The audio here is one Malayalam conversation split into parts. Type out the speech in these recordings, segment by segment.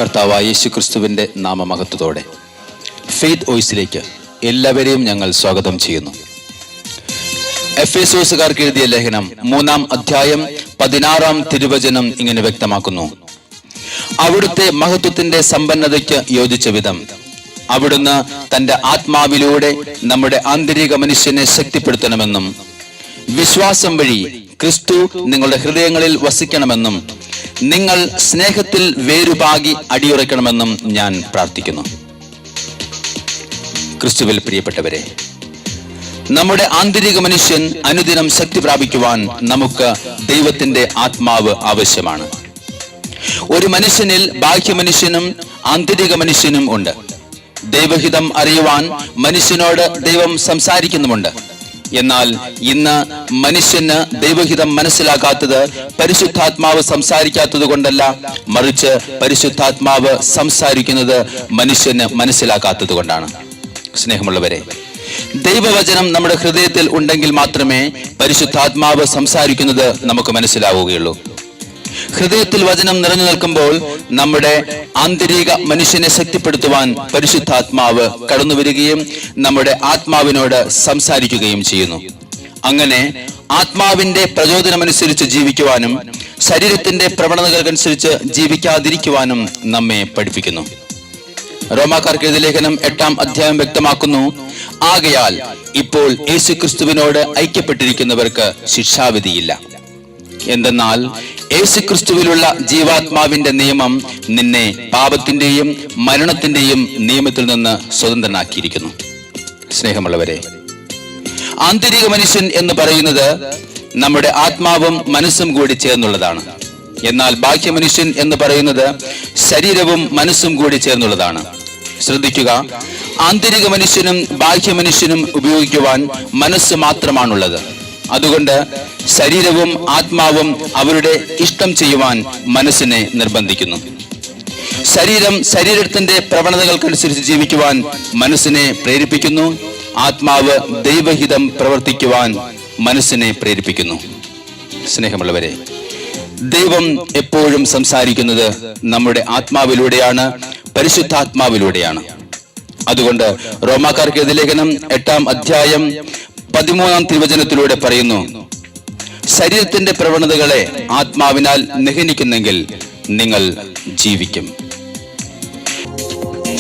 കർത്താവായ യേശുക്രിസ്തുവിൻ്റെ നാമമഹത്വത്തോടെ ഫെയ്ത്ത് വോയിസിലേക്ക് എല്ലാവരെയും ഞങ്ങൾ സ്വാഗതം ചെയ്യുന്നു. എഫേസോസുകാർക്ക് എഴുതിയ ലേഖനം 3-ാം അധ്യായം 16-ാം തിരുവചനം ഇങ്ങനെ വ്യക്തമാക്കുന്നു: അവിടുത്തെ മഹത്വത്തിന്റെ സമ്പന്നതയ്ക്ക് യോജിച്ച വിധം അവിടുന്ന് തന്റെ ആത്മാവിലൂടെ നമ്മുടെ ആന്തരിക മനുഷ്യനെ ശക്തിപ്പെടുത്തണമെന്നും വിശ്വാസം വഴി ക്രിസ്തു നിങ്ങളുടെ ഹൃദയങ്ങളിൽ വസിക്കണമെന്നും നിങ്ങൾ സ്നേഹത്തിൽ വേരുപാകി അടിയുറയ്ക്കണമെന്നും ഞാൻ പ്രാർത്ഥിക്കുന്നു. ക്രിസ്തുവിൽ പ്രിയപ്പെട്ടവരെ, നമ്മുടെ ആന്തരിക മനുഷ്യൻ അനുദിനം ശക്തി പ്രാപിക്കുവാൻ നമുക്ക് ദൈവത്തിന്റെ ആത്മാവ് ആവശ്യമാണ്. ഒരു മനുഷ്യനിൽ ബാഹ്യ മനുഷ്യനും ആന്തരിക മനുഷ്യനും ഉണ്ട്. ദൈവഹിതം അറിയുവാൻ മനുഷ്യനോട് ദൈവം സംസാരിക്കുന്നുമുണ്ട്. എന്നാൽ ഇന്ന് മനുഷ്യന് ദൈവഹിതം മനസ്സിലാക്കാത്തത് പരിശുദ്ധാത്മാവ് സംസാരിക്കാത്തത് കൊണ്ടല്ല, മറിച്ച് പരിശുദ്ധാത്മാവ് സംസാരിക്കുന്നത് മനുഷ്യന് മനസ്സിലാക്കാത്തത് കൊണ്ടാണ്. സ്നേഹമുള്ളവരെ, ദൈവവചനം നമ്മുടെ ഹൃദയത്തിൽ ഉണ്ടെങ്കിൽ മാത്രമേ പരിശുദ്ധാത്മാവ് സംസാരിക്കുന്നത് നമുക്ക് മനസ്സിലാവുകയുള്ളൂ. ഹൃദയത്തിൽ വചനം നിറഞ്ഞു നിൽക്കുമ്പോൾ നമ്മുടെ ആന്തരിക മനുഷ്യനെ ശക്തിപ്പെടുത്തുവാൻ പരിശുദ്ധാത്മാവ് കടന്നു വരികയും നമ്മുടെ ആത്മാവിനോട് സംസാരിക്കുകയും ചെയ്യുന്നു. അങ്ങനെ ആത്മാവിന്റെ പ്രചോദനമനുസരിച്ച് ജീവിക്കുവാനും ശരീരത്തിന്റെ പ്രവണതകൾക്കനുസരിച്ച് ജീവിക്കാതിരിക്കുവാനും നമ്മെ പഠിപ്പിക്കുന്നു. റോമാക്കാർക്ക് എഴുതിയ ലേഖനം 8-ാം അധ്യായം വ്യക്തമാക്കുന്നു: ആകയാൽ ഇപ്പോൾ യേശുക്രിസ്തുവിനോട് ഐക്യപ്പെട്ടിരിക്കുന്നവർക്ക് ശിക്ഷാവിധിയില്ല. എന്തെന്നാൽ യേശുക്രിസ്തുവിലുള്ള ജീവാത്മാവിന്റെ നിയമം നിന്നെ പാപത്തിന്റെയും മരണത്തിന്റെയും നിയമത്തിൽ നിന്ന് സ്വതന്ത്രനാക്കിയിരിക്കുന്നു. സ്നേഹമുള്ളവരെ, ആന്തരിക മനുഷ്യൻ എന്ന് പറയുന്നത് നമ്മുടെ ആത്മാവും മനസ്സും കൂടി ചേർന്നുള്ളതാണ്. എന്നാൽ ബാഹ്യ മനുഷ്യൻ എന്ന് പറയുന്നത് ശരീരവും മനസ്സും കൂടി ചേർന്നുള്ളതാണ്. ശ്രദ്ധിക്കുക, ആന്തരിക മനുഷ്യനും ബാഹ്യ മനുഷ്യനും ഉപയോഗിക്കുവാൻ മനസ്സ് മാത്രമാണുള്ളത്. അതുകൊണ്ട് ശരീരവും ആത്മാവും അവരുടെ ഇഷ്ടം ചെയ്യുവാൻ മനസ്സിനെ നിർബന്ധിക്കുന്നു. ശരീരത്തിന്റെ പ്രവണതകൾക്കനുസരിച്ച് ജീവിക്കുവാൻ മനസ്സിനെ പ്രേരിപ്പിക്കുന്നു. ആത്മാവ് ദൈവഹിതം പ്രവർത്തിക്കുവാൻ മനസ്സിനെ പ്രേരിപ്പിക്കുന്നു. സ്നേഹമുള്ളവരെ, ദൈവം എപ്പോഴും സംസാരിക്കുന്നത് നമ്മുടെ ആത്മാവിലൂടെയാണ്, പരിശുദ്ധാത്മാവിലൂടെയാണ്. അതുകൊണ്ട് റോമാക്കാർക്ക് എഴുതിയ ലേഖനം 8-ാം അധ്യായം 13-ാം തിരുവചനത്തിലൂടെ പറയുന്നു: ശരീരത്തിന്റെ പ്രവണതകളെ ആത്മാവിനാൽ നിഹനിക്കുന്നെങ്കിൽ നിങ്ങൾ ജീവിക്കും.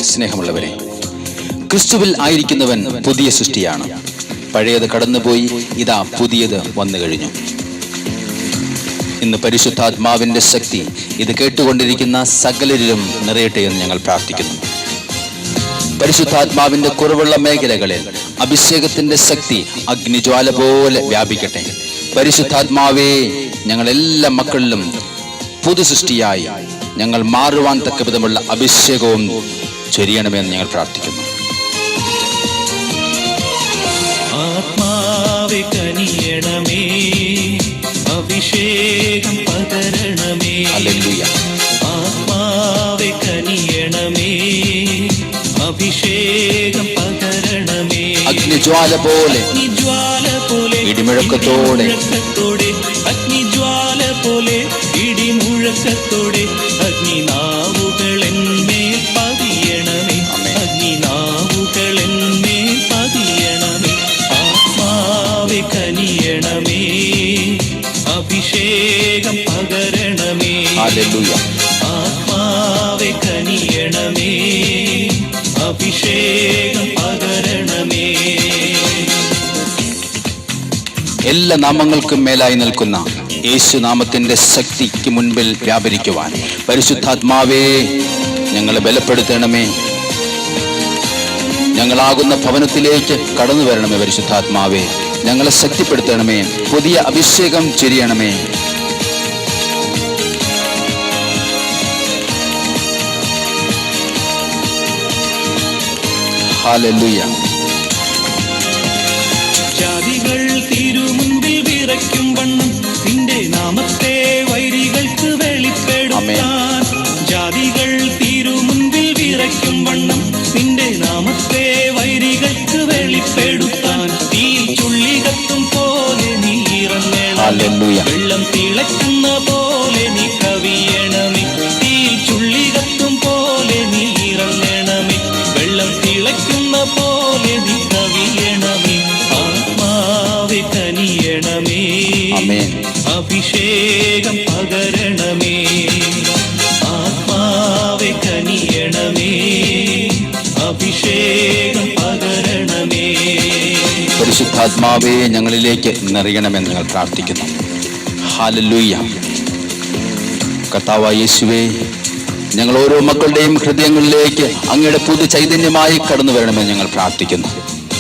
സ്നേഹമുള്ളവരെ, ക്രിസ്തുവിൽ ആയിരിക്കുന്നവൻ പുതിയ സൃഷ്ടിയാണ്. പഴയത് കടന്നുപോയി, ഇതാ പുതിയത് വന്നു കഴിഞ്ഞു. ഇന്ന് പരിശുദ്ധാത്മാവിന്റെ ശക്തി ഇത് കേട്ടുകൊണ്ടിരിക്കുന്ന സകലരിലും നിറയട്ടെ എന്ന് ഞങ്ങൾ പ്രാർത്ഥിക്കുന്നു. പരിശുദ്ധാത്മാവിന്റെ കുറവുള്ള മേഖലകളിൽ അഭിഷേകത്തിന്റെ ശക്തി അഗ്നിജ്വാല പോലെ വ്യാപിക്കട്ടെ. പരിശുദ്ധാത്മാവേ, ഞങ്ങളെല്ലാ മക്കളിലും പുതു സൃഷ്ടിയായി ഞങ്ങൾ മാറുവാൻ തക്ക വിധമുള്ള അഭിഷേകവും ചൊരിയണമെന്ന് ഞങ്ങൾ പ്രാർത്ഥിക്കുന്നു. ആത്മാവേ കനിയണമേ, അഭിഷേകം പകരണമേ. ഹല്ലേലൂയ. ആത്മാവേ കനിയണമേ, അഭിഷേകം പകരണമേ. അഗ്നിജ്വാല പോലെ, ഇടിമുഴക്കത്തോടെ, അഗ്നിജ്വാല പോലെ ഇടിമുഴക്കത്തോടെ അഗ്നിനാവുകളെന്മേൽ പതിയണമേ, അഗ്നിനാവുകളെന്മേൽ പതിയണമേ. ആത്മാവേ കനിയണമേ, അഭിഷേകം പകരണമേ. ഹല്ലേലൂയ. ആത്മാവേ കനിയണമേ, അഭിഷേകം പകരണമേ. എല്ലാ നാമങ്ങൾക്കും മേലായി നിൽക്കുന്ന യേശു നാമത്തിന്റെ ശക്തിക്ക് മുൻപിൽ വ്യാപരിക്കുവാൻ പരിശുദ്ധാത്മാവേ ഞങ്ങളെ ബലപ്പെടുത്തണമേ. ഞങ്ങളാകുന്ന ഭവനത്തിലേക്ക് കടന്നു വരണമേ. പരിശുദ്ധാത്മാവേ, ഞങ്ങളെ ശക്തിപ്പെടുത്തണമേ. പുതിയ അഭിഷേകം ചൊരിയണമേ. ഹല്ലേലൂയ. ജാതികൾ തിരുമുൻപിൽ വിറയ്ക്കും വണ്ണം നിന്റെ നാമത്തെ വൈരികൾക്ക് വെളിപ്പെടുത്താൻ. ജാതികൾ തിരുമുൻപിൽ വിറയ്ക്കും വണ്ണം നിന്റെ നാമത്തെ വൈരികൾക്ക് വെളിപ്പെടുത്താൻ. തീ ചുള്ളികത്തും പോലെ നീ ഇറങ്ങണം, വെള്ളം തിളയ്ക്കുന്ന പോലെ നീ കവിയണമേ. തീ ചുള്ളികത്തും പോലെ പരിശുദ്ധാത്മാവേ ഞങ്ങളിലേക്ക് നിറയണമെന്ന് ഞങ്ങൾ പ്രാർത്ഥിക്കുന്നു. ഹല്ലേലൂയ. കർത്താവായ യേശുവേ, ഞങ്ങൾ ഓരോ മക്കളുടെയും ഹൃദയങ്ങളിലേക്ക് അങ്ങയുടെ പുതു ചൈതന്യമായി കടന്നു വരണമെന്ന് ഞങ്ങൾ പ്രാർത്ഥിക്കുന്നു.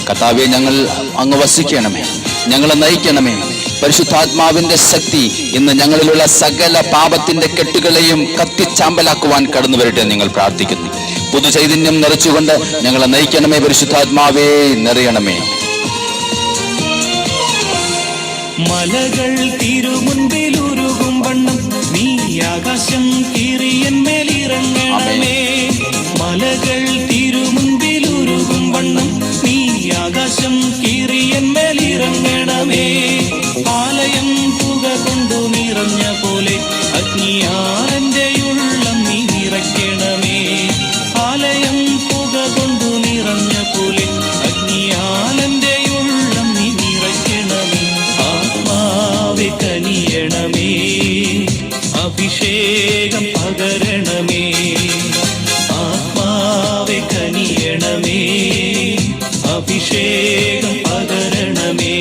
കർത്താവേ, ഞങ്ങൾ അങ്ങ് വസിക്കണമേ, ഞങ്ങളെ നയിക്കണമേ. പരിശുദ്ധാത്മാവിന്റെ ശക്തി ഇന്ന് ഞങ്ങളിലുള്ള സകല പാപത്തിന്റെ കെട്ടുകളെയും കത്തിച്ചാമ്പലാക്കുവാൻ കടന്നു വരട്ടെ ഞങ്ങൾ പ്രാർത്ഥിക്കുന്നു. പുതു ചൈതന്യം നിറച്ചുകൊണ്ട് ഞങ്ങളെ നയിക്കണമേ. പരിശുദ്ധാത്മാവേ നിറയണമേ. മലകൾ തിരുമുൻപിൽ ഉരുകും വണ്ണം നീ ആകാശം കീറിയന്മേലിറങ്ങണമേ. മലകൾ തിരുമുൻപിൽ ഉരുകും വണ്ണം നീ ആകാശം കീറിയന്മേലിറങ്ങണമേ. ആലയം പുക കൊണ്ടു നിറഞ്ഞ പോലെ അഗ്നിയാലെന്റെ ഉള്ളം നീ നിറയ്ക്കണമേ. ആലയം പുക കൊണ്ടു നിറഞ്ഞ പോലെ അഗ്നിയാലെന്റെ ഉള്ളം നീ നിറയ്ക്കണമേ. ആത്മാവെ കനിയണമേ, അഭിഷേകം പകരണമേ. ആത്മാവെ കനിയണമേ, അഭിഷേകം പകരണമേ.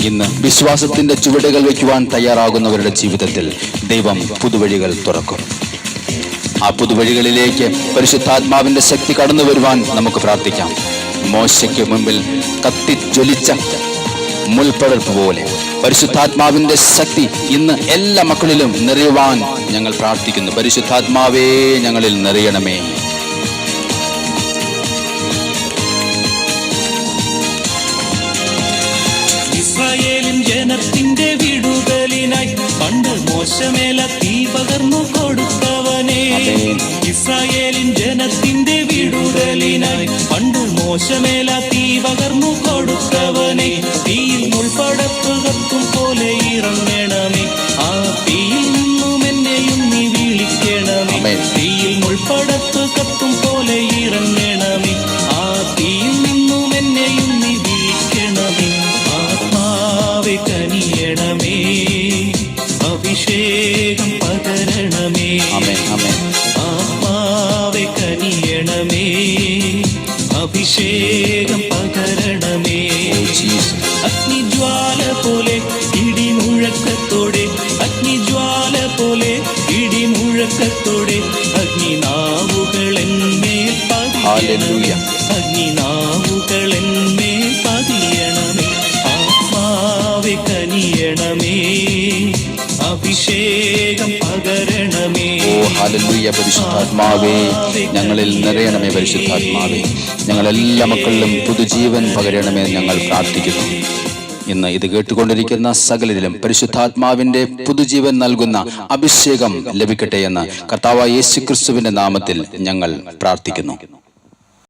ഇന്ന് വിശ്വാസത്തിന്റെ ചുവടുകൾ വയ്ക്കുവാൻ തയ്യാറാകുന്നവരുടെ ജീവിതത്തിൽ ദൈവം പുതുവഴികൾ തുറക്കും. ആ പുതുവഴികളിലേക്ക് പരിശുദ്ധാത്മാവിന്റെ ശക്തി കടന്നു വരുവാൻ നമുക്ക് പ്രാർത്ഥിക്കാം. മോശയ്ക്ക് മുമ്പിൽ കത്തിജ്വലിച്ച മുൾപ്പടർപ്പ് പോലെ പരിശുദ്ധാത്മാവിന്റെ ശക്തി ഇന്ന് എല്ലാ മക്കളിലും നിറയുവാൻ ഞങ്ങൾ പ്രാർത്ഥിക്കുന്നു. പരിശുദ്ധാത്മാവേ ഞങ്ങളിൽ നിറയണമേ. ഇസ്രായേലിൻ ജനത്തിന്റെ വിടുതലിനായി പണ്ട് മോശമേല തീ പകർന്നു കൊടുത്തവനെ. ഇസ്രായേലിൻ ജനത്തിന്റെ വിടുതലിനായി പണ്ട് മോശമേല തീ പകർന്നു കൊടുത്തവനെ. തീയിൽ മുൾപ്പടപ്പ് കത്തും പോലെ ഇറങ്ങണമേ. ആ തീയിൽ നിന്നും എന്നെയും നീ വിളിക്കണമേ. തീയിൽ മുൾപ്പടപ്പ് കത്തും പോലെ ഇറങ്ങണമേ. ആ തീയിൽ നിന്നും എന്നെയും നീ വിളിക്കണമേ. ആത്മാവെ കനിയണമേ, അഭിഷേകം പകരണമേ. ആത്മാവെ കനിയണമേ, അഭിഷേകം പകരണമേ. അഗ്നിജ്വാല പോലെ ഇടിമുഴക്കത്തോടെ, അഗ്നിജ്വാല പോലെ ഇടിമുഴക്കത്തോടെ അഗ്നിനാവുകളെന്മേൽ പതിയണമേ. അഗ്നിനാവുകളെന്മേൽ പതിയണമേ. ആത്മാവെ കനിയണമേ, അഭിഷേകം പകരണമേ. ഹല്ലേലൂയ. പരിശുദ്ധാത്മാവേ ഞങ്ങളിൽ നിറയണമേ. പരിശുദ്ധാത്മാവേ ഞങ്ങളെല്ലാ മക്കളിലും പുതുജീവൻ പകരണമേ ഞങ്ങൾ പ്രാർത്ഥിക്കുന്നു. ഇന്ന് ഇത് കേട്ടുകൊണ്ടിരിക്കുന്ന സകലരിലും പരിശുദ്ധാത്മാവിന്റെ പുതുജീവൻ നൽകുന്ന അഭിഷേകം ലഭിക്കട്ടെ എന്ന് കർത്താവായ യേശുക്രിസ്തുവിന്റെ നാമത്തിൽ ഞങ്ങൾ പ്രാർത്ഥിക്കുന്നു.